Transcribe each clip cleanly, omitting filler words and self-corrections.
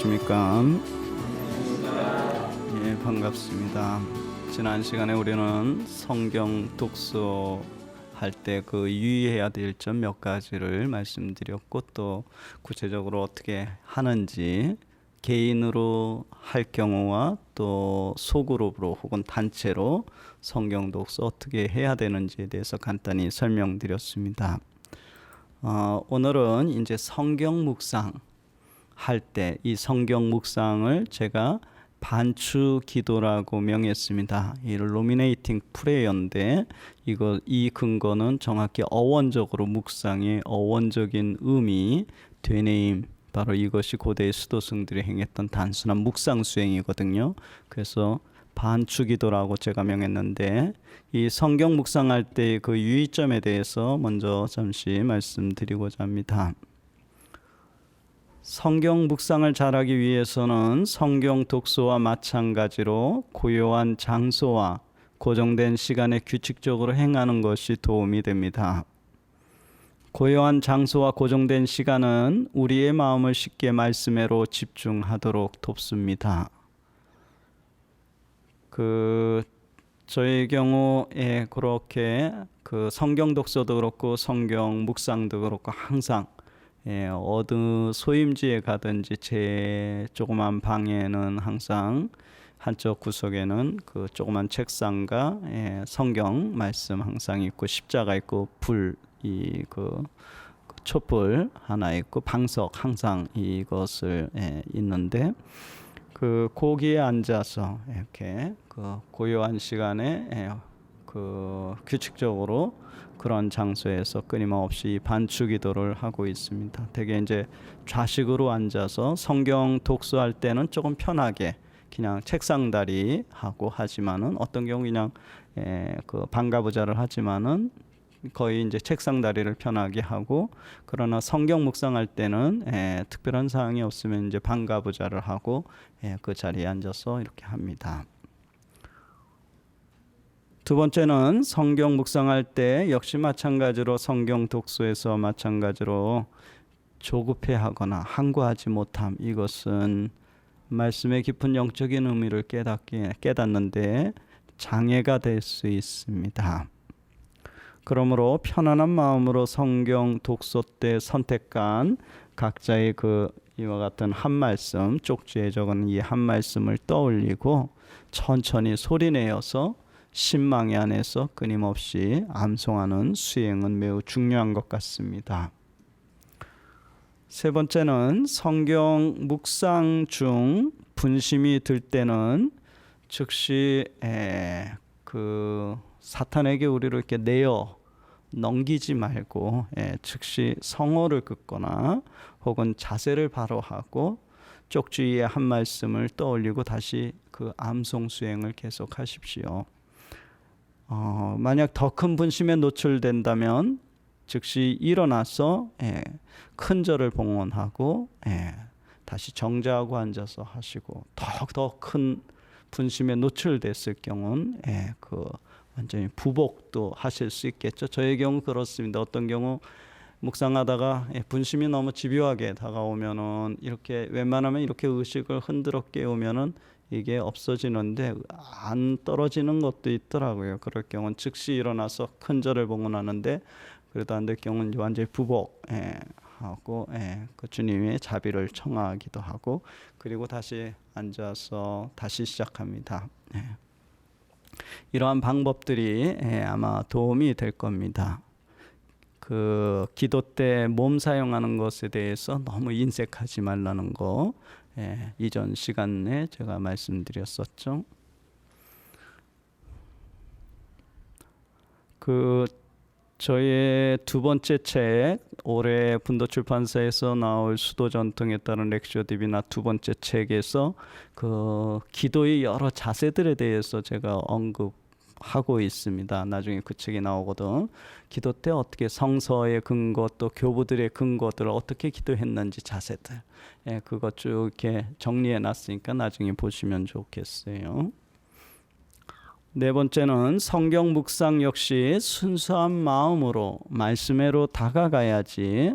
안녕하십니까? 예, 반갑습니다. 지난 시간에 우리는 성경 독서할 때 그 유의해야 될 점 몇 가지를 말씀드렸고, 또 구체적으로 어떻게 하는지, 개인으로 할 경우와 또 소그룹으로 혹은 단체로 성경 독서 어떻게 해야 되는지에 대해서 간단히 설명드렸습니다. 오늘은 이제 성경 묵상 할 때 이 성경 묵상을 제가 반추 기도라고 명했습니다. 이 루미네이팅 프레이어인데 이 근거는 정확히 어원적으로 묵상의 어원적인 의미, 되뇌임, 바로 이것이 고대의 수도승들이 행했던 단순한 묵상 수행이거든요. 그래서 반추 기도라고 제가 명했는데, 이 성경 묵상할 때 그 유의점에 대해서 먼저 잠시 말씀드리고자 합니다. 성경 묵상을 잘하기 위해서는 성경 독서와 마찬가지로 고요한 장소와 고정된 시간에 규칙적으로 행하는 것이 도움이 됩니다. 고요한 장소와 고정된 시간은 우리의 마음을 쉽게 말씀으로 집중하도록 돕습니다. 저의 경우에 그렇게 성경 독서도 그렇고 성경 묵상도 그렇고 항상 어느 소임지에 가든지 제 조그만 방에는 항상 한쪽 구석에는 그 조그만 책상과 성경 말씀 항상 있고, 십자가 있고, 촛불 하나 있고, 방석 항상 이것을 있는데, 거기에 앉아서 이렇게 고요한 시간에 규칙적으로 그런 장소에서 끊임없이 반추 기도를 하고 있습니다. 대개 이제 좌식으로 앉아서 성경 독서할 때는 조금 편하게 그냥 책상다리 하고 하지만은, 어떤 경우 그냥 방가부자를 하지만은 거의 이제 책상다리를 편하게 하고, 그러나 성경 묵상할 때는 특별한 사항이 없으면 이제 방가부자를 하고 그 자리에 앉아서 이렇게 합니다. 두 번째는 성경 묵상할 때 역시 마찬가지로 성경 독서에서 마찬가지로 조급해하거나 항구하지 못함, 이것은 말씀의 깊은 영적인 의미를 깨닫는데 장애가 될 수 있습니다. 그러므로 편안한 마음으로 성경 독서 때 선택한 각자의 이와 같은 한 말씀, 쪽지에 적은 이 한 말씀을 떠올리고 천천히 소리내어서 신망의 안에서 끊임없이 암송하는 수행은 매우 중요한 것 같습니다. 세 번째는 성경 묵상 중 분심이 들 때는 즉시 사탄에게 우리를 이렇게 내어 넘기지 말고 즉시 성호를 긋거나 혹은 자세를 바로 하고 쪽지 위에 한 말씀을 떠올리고 다시 그 암송 수행을 계속하십시오. 만약 더 큰 분심에 노출된다면 즉시 일어나서 큰 절을 봉헌하고 다시 정자하고 앉아서 하시고, 더 큰 분심에 노출됐을 경우는 완전히 부복도 하실 수 있겠죠. 저의 경우 그렇습니다. 어떤 경우 묵상하다가 분심이 너무 집요하게 다가오면은 이렇게 웬만하면 이렇게 의식을 흔들어 깨우면은 이게 없어지는데 안 떨어지는 것도 있더라고요. 그럴 경우는 즉시 일어나서 큰 절을 봉헌하는데, 그래도 안 될 경우는 완전히 부복하고 그 주님의 자비를 청하기도 하고, 그리고 다시 앉아서 다시 시작합니다. 이러한 방법들이 아마 도움이 될 겁니다. 기도 때 몸 사용하는 것에 대해서 너무 인색하지 말라는 거, 이전 시간에 제가 말씀드렸었죠. 저의 두 번째 책, 올해 분도출판사에서 나올 수도전통에 따른 렉시오 디비나 두 번째 책에서 기도의 여러 자세들에 대해서 제가 언급하고 있습니다. 나중에 그 책이 나오거든. 기도 때 어떻게 성서의 근거, 또 교부들의 근거들을 어떻게 기도했는지 자세들, 그것 쭉 이렇게 정리해 놨으니까 나중에 보시면 좋겠어요. 네 번째는 성경 묵상 역시 순수한 마음으로 말씀으로 다가가야지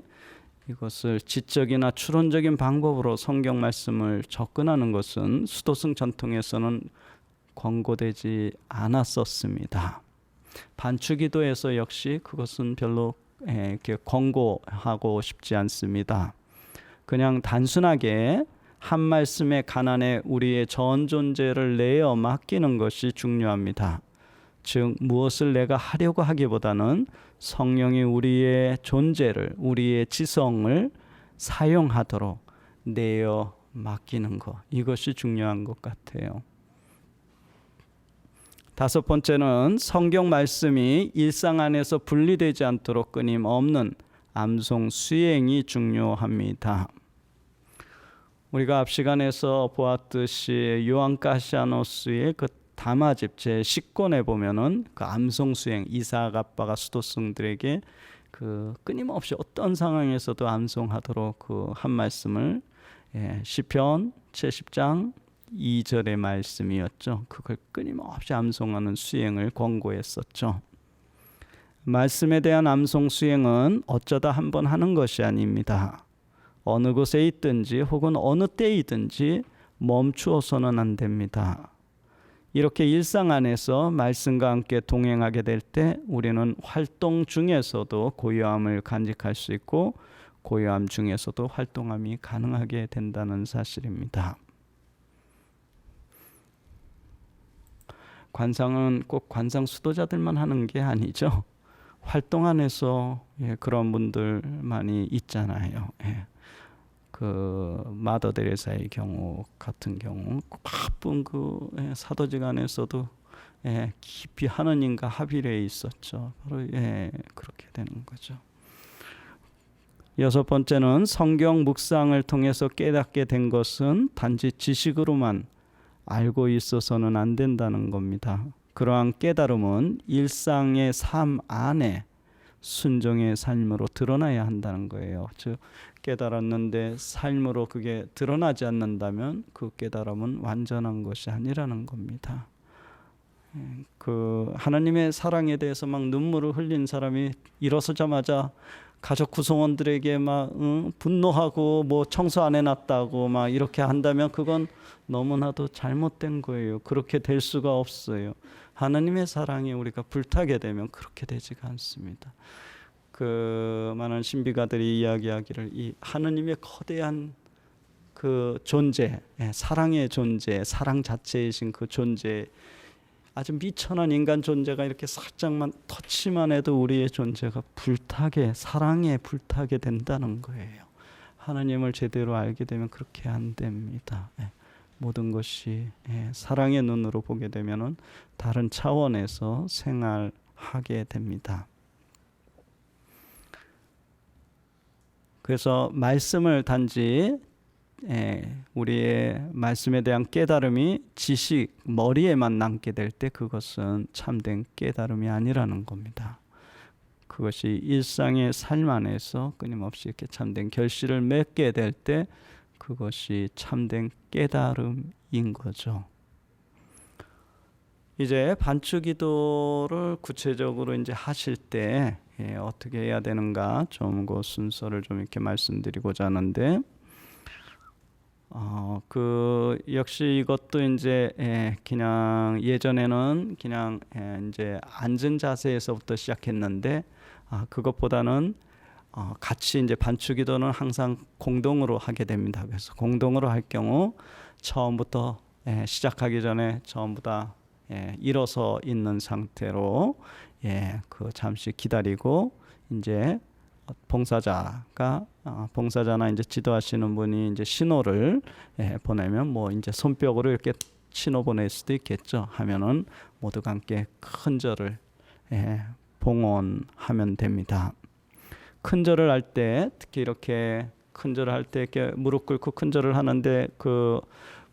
이것을 지적이나 추론적인 방법으로 성경 말씀을 접근하는 것은 수도승 전통에서는 권고되지 않았었습니다. 반추기도에서 역시 그것은 별로 이렇게 권고하고 싶지 않습니다. 그냥 단순하게 한 말씀에 관한해 우리의 전 존재를 내어 맡기는 것이 중요합니다. 즉 무엇을 내가 하려고 하기보다는 성령이 우리의 존재를, 우리의 지성을 사용하도록 내어 맡기는 것, 이것이 중요한 것 같아요. 다섯 번째는 성경 말씀이 일상 안에서 분리되지 않도록 끊임없는 암송 수행이 중요합니다. 우리가 앞 시간에서 보았듯이 요한 카시아노스의 그 담화집 제10권에 보면은 그 암송 수행, 이삭 아빠가 수도승들에게 그 끊임없이 어떤 상황에서도 암송하도록 그 한 말씀을 시편 70장 2절의 말씀이었죠. 그걸 끊임없이 암송하는 수행을 권고했었죠. 말씀에 대한 암송 수행은 어쩌다 한번 하는 것이 아닙니다. 어느 곳에 있든지 혹은 어느 때이든지 멈추어서는 안 됩니다. 이렇게 일상 안에서 말씀과 함께 동행하게 될 때 우리는 활동 중에서도 고요함을 간직할 수 있고 고요함 중에서도 활동함이 가능하게 된다는 사실입니다. 관상은 꼭 관상 수도자들만 하는 게 아니죠. 활동 안에서 그런 분들 많이 있잖아요. 그 마더 데레사의 경우 같은 경우 바쁜 그 사도지간에서도 깊이 하느님과 합일해 있었죠. 바로 그렇게 되는 거죠. 여섯 번째는 성경 묵상을 통해서 깨닫게 된 것은 단지 지식으로만 알고 있어서는 안 된다는 겁니다. 그러한 깨달음은 일상의 삶 안에 순종의 삶으로 드러나야 한다는 거예요. 즉 깨달았는데 삶으로 그게 드러나지 않는다면 그 깨달음은 완전한 것이 아니라는 겁니다. 그 하나님의 사랑에 대해서 막 눈물을 흘린 사람이 일어서자마자 가족 구성원들에게 막 분노하고 뭐 청소 안 해놨다고 막 이렇게 한다면 그건 너무나도 잘못된 거예요. 그렇게 될 수가 없어요. 하나님의 사랑에 우리가 불타게 되면 그렇게 되지가 않습니다. 그 많은 신비가들이 이야기하기를 이 하나님의 거대한 그 존재, 사랑의 존재, 사랑 자체이신 그 존재, 아주 미천한 인간 존재가 이렇게 살짝만 터치만 해도 우리의 존재가 불타게, 사랑에 불타게 된다는 거예요. 하나님을 제대로 알게 되면 그렇게 안 됩니다. 모든 것이 사랑의 눈으로 보게 되면은 다른 차원에서 생활하게 됩니다. 그래서 말씀을 단지 우리의 말씀에 대한 깨달음이 지식, 머리에만 남게 될 때 그것은 참된 깨달음이 아니라는 겁니다. 그것이 일상의 삶 안에서 끊임없이 이렇게 참된 결실을 맺게 될 때 그것이 참된 깨달음인 거죠. 이제 반추기도를 구체적으로 이제 하실 때 어떻게 해야 되는가 좀 그 순서를 좀 이렇게 말씀드리고자 하는데, 그 역시 이것도 이제 그냥 예전에는 그냥 이제 앉은 자세에서부터 시작했는데, 그것보다는 같이 이제 반추기도는 항상 공동으로 하게 됩니다. 그래서 공동으로 할 경우 처음부터 시작하기 전에 전부 다 일어서 있는 상태로 그 잠시 기다리고 이제 봉사자나 이제 지도하시는 분이 이제 신호를 보내면 뭐 이제 손뼉으로 이렇게 신호 보낼 수도 있겠죠. 하면은 모두가 함께 큰 절을 봉헌하면 됩니다. 큰 절을 할 때 특히 이렇게 큰 절을 할 때 이렇게 무릎 꿇고 큰 절을 하는데 그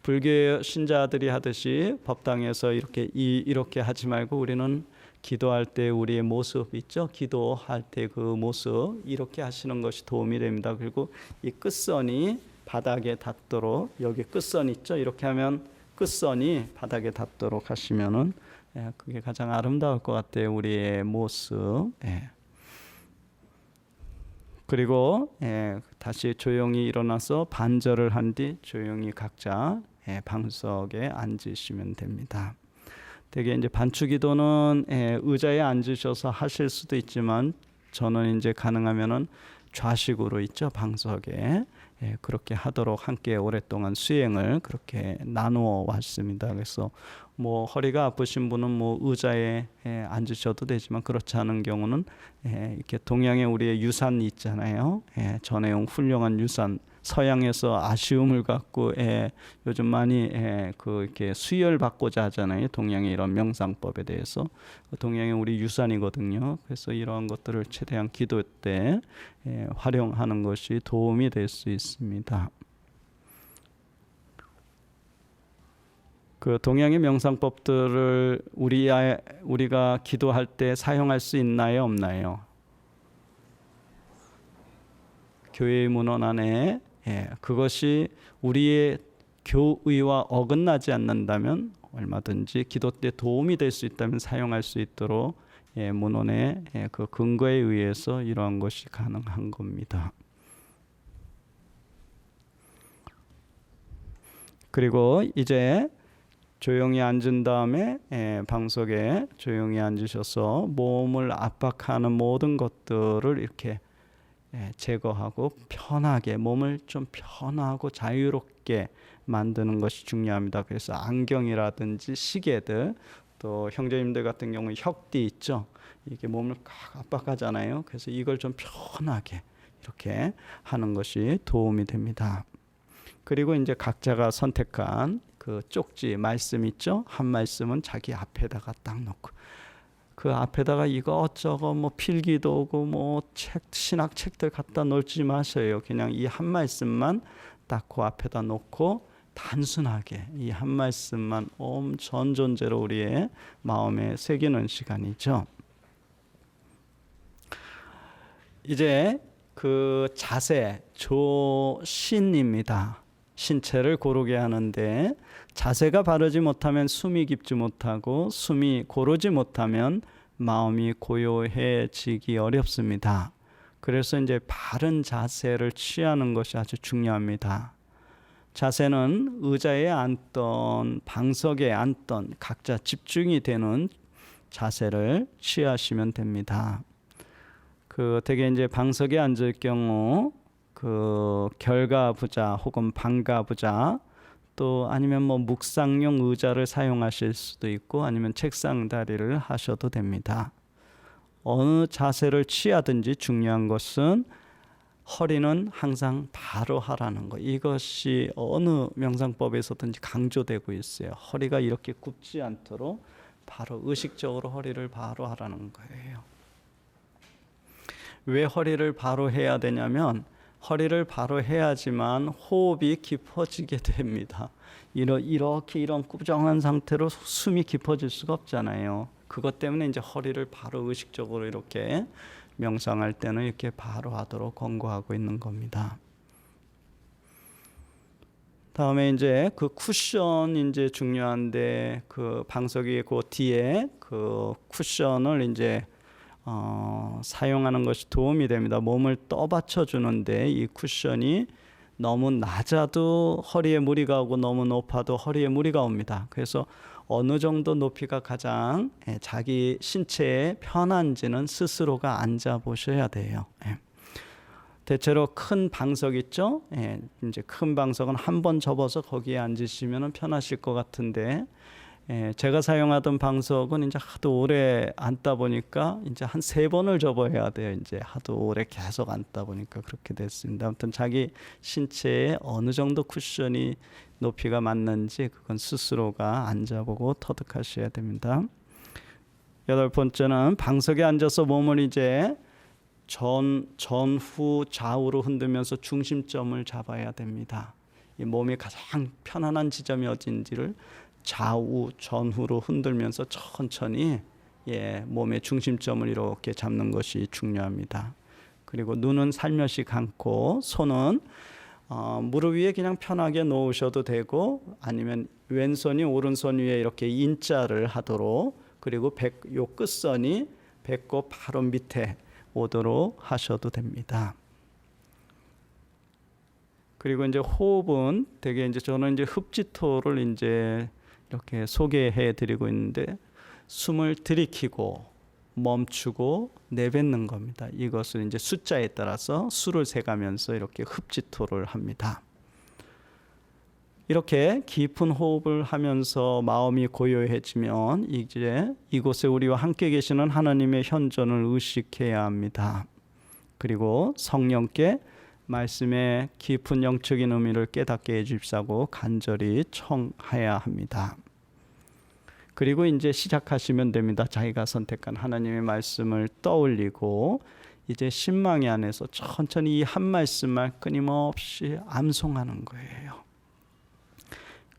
불교 신자들이 하듯이 법당에서 이렇게 하지 말고 우리는 기도할 때 우리의 모습 있죠? 기도할 때 그 모습 이렇게 하시는 것이 도움이 됩니다. 그리고 이 끝선이 바닥에 닿도록, 여기 끝선 있죠? 이렇게 하면 끝선이 바닥에 닿도록 하시면은 그게 가장 아름다울 것 같아요. 우리의 모습. 그리고 다시 조용히 일어나서 반절을 한 뒤 조용히 각자 방석에 앉으시면 됩니다. 되게 이제 반추기도는 의자에 앉으셔서 하실 수도 있지만 저는 이제 가능하면은 좌식으로 있죠, 방석에. 그렇게 하도록 함께 오랫동안 수행을 그렇게 나누어 왔습니다. 그래서 뭐 허리가 아프신 분은 뭐 의자에 앉으셔도 되지만 그렇지 않은 경우는 이렇게 동양의 우리의 유산이 있잖아요. 전해용 훌륭한 유산, 서양에서 아쉬움을 갖고 요즘 많이 그 이렇게 수혈 받고자 하잖아요. 동양의 이런 명상법에 대해서 동양의 우리 유산이거든요. 그래서 이러한 것들을 최대한 기도 때 활용하는 것이 도움이 될 수 있습니다. 그 동양의 명상법들을 우리가 기도할 때 사용할 수 있나요, 없나요? 교회의 문헌 안에 그것이 우리의 교의와 어긋나지 않는다면 얼마든지 기도 때 도움이 될 수 있다면 사용할 수 있도록 문헌의 그 근거에 의해서 이러한 것이 가능한 겁니다. 그리고 이제 조용히 앉은 다음에 방석에 조용히 앉으셔서 몸을 압박하는 모든 것들을 이렇게 제거하고 편하게 몸을 좀 편하고 자유롭게 만드는 것이 중요합니다. 그래서 안경이라든지 시계들 또 형제님들 같은 경우는 혁띠 있죠. 이게 몸을 압박하잖아요. 그래서 이걸 좀 편하게 이렇게 하는 것이 도움이 됩니다. 그리고 이제 각자가 선택한 그 쪽지 말씀 있죠. 한 말씀은 자기 앞에다가 딱 놓고 그 앞에다가 이것저것 뭐 필기도 오고 뭐 책, 신학 책들 갖다 놓지 마세요. 그냥 이 한 말씀만 딱 그 앞에다 놓고 단순하게 이 한 말씀만 전 존재로 우리의 마음에 새기는 시간이죠. 이제 그 자세, 조신입니다. 신체를 고르게 하는데 자세가 바르지 못하면 숨이 깊지 못하고 숨이 고르지 못하면 마음이 고요해지기 어렵습니다. 그래서 이제 바른 자세를 취하는 것이 아주 중요합니다. 자세는 의자에 앉던 방석에 앉던 각자 집중이 되는 자세를 취하시면 됩니다. 그 되게 이제 방석에 앉을 경우 그 결가부자 혹은 방가부자 또 아니면 뭐 묵상용 의자를 사용하실 수도 있고 아니면 책상 다리를 하셔도 됩니다. 어느 자세를 취하든지 중요한 것은 허리는 항상 바로 하라는 거. 이것이 어느 명상법에서든지 강조되고 있어요. 허리가 이렇게 굽지 않도록 바로 의식적으로 허리를 바로 하라는 거예요. 왜 허리를 바로 해야 되냐면 허리를 바로 해야지만 호흡이 깊어지게 됩니다. 이렇게 이런 꾸정한 상태로 숨이 깊어질 수가 없잖아요. 그것 때문에 이제 허리를 바로 의식적으로 이렇게 명상할 때는 이렇게 바로 하도록 권고하고 있는 겁니다. 다음에 이제 그 쿠션 이제 중요한데 그 방석이 그 뒤에 그 쿠션을 이제 사용하는 것이 도움이 됩니다. 몸을 떠받쳐 주는데 이 쿠션이 너무 낮아도 허리에 무리가 오고 너무 높아도 허리에 무리가 옵니다. 그래서 어느 정도 높이가 가장 자기 신체에 편한지는 스스로가 앉아 보셔야 돼요. 대체로 큰 방석 있죠? 이제 큰 방석은 한 번 접어서 거기에 앉으시면 편하실 것 같은데 제가 사용하던 방석은 이제 하도 오래 앉다 보니까 이제 한 3번을 접어야 돼요. 이제 하도 오래 계속 앉다 보니까 그렇게 됐습니다. 아무튼 자기 신체에 어느 정도 쿠션이 높이가 맞는지 그건 스스로가 앉아보고 터득하셔야 됩니다. 8번째는 방석에 앉아서 몸을 이제 전후 좌우로 흔들면서 중심점을 잡아야 됩니다. 이 몸이 가장 편안한 지점이 어딘지를 좌우 전후로 흔들면서 천천히 몸의 중심점을 이렇게 잡는 것이 중요합니다. 그리고 눈은 살며시 감고 손은 무릎 위에 그냥 편하게 놓으셔도 되고 아니면 왼손이 오른손 위에 이렇게 인자를 하도록 그리고 요 끝선이 배꼽 바로 밑에 오도록 하셔도 됩니다. 그리고 이제 호흡은 되게 이제 저는 이제 흡지토를 이제 이렇게 소개해 드리고 있는데 숨을 들이키고 멈추고 내뱉는 겁니다. 이것을 이제 숫자에 따라서 수를 세가면서 이렇게 흡지토를 합니다. 이렇게 깊은 호흡을 하면서 마음이 고요해지면 이제 이곳에 우리와 함께 계시는 하나님의 현존을 의식해야 합니다. 그리고 성령께 말씀의 깊은 영적인 의미를 깨닫게 해주십사고 간절히 청해야 합니다. 그리고 이제 시작하시면 됩니다. 자기가 선택한 하나님의 말씀을 떠올리고 이제 신망이 안에서 천천히 이 한 말씀만 끊임없이 암송하는 거예요.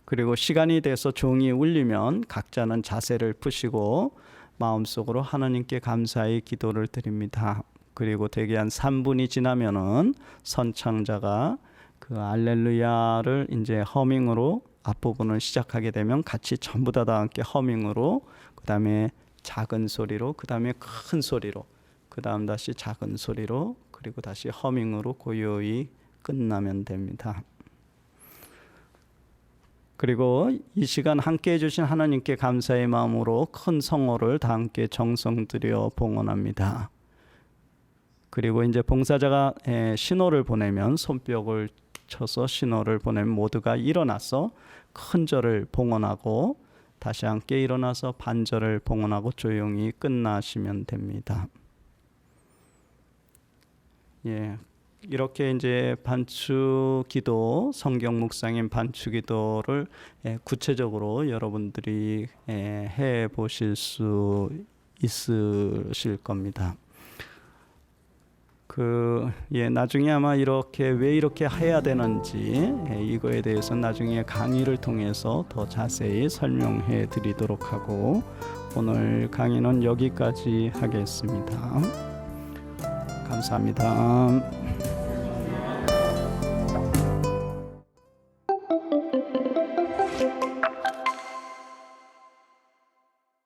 그리고 시간이 돼서 종이 울리면 각자는 자세를 푸시고 마음속으로 하나님께 감사의 기도를 드립니다. 그리고 대개 한 3분이 지나면은 선창자가 그 알렐루야를 이제 허밍으로 앞부분을 시작하게 되면 같이 전부 다 함께 허밍으로, 그 다음에 작은 소리로, 그 다음에 큰 소리로, 그 다음 다시 작은 소리로, 그리고 다시 허밍으로 고요히 끝나면 됩니다. 그리고 이 시간 함께 해주신 하나님께 감사의 마음으로 큰 성호를 다 함께 정성 들여 봉헌합니다. 그리고 이제 봉사자가 신호를 보내면 손뼉을 쳐서 신호를 보내면 모두가 일어나서 큰 절을 봉헌하고 다시 함께 일어나서 반절을 봉헌하고 조용히 끝나시면 됩니다. 예, 이렇게 이제 반추기도, 성경 묵상인 반추기도를 구체적으로 여러분들이 해 보실 수 있으실 겁니다. 나중에 아마 왜 이렇게 해야 되는지 이거에 대해서 나중에 강의를 통해서 더 자세히 설명해 드리도록 하고, 오늘 강의는 여기까지 하겠습니다. 감사합니다.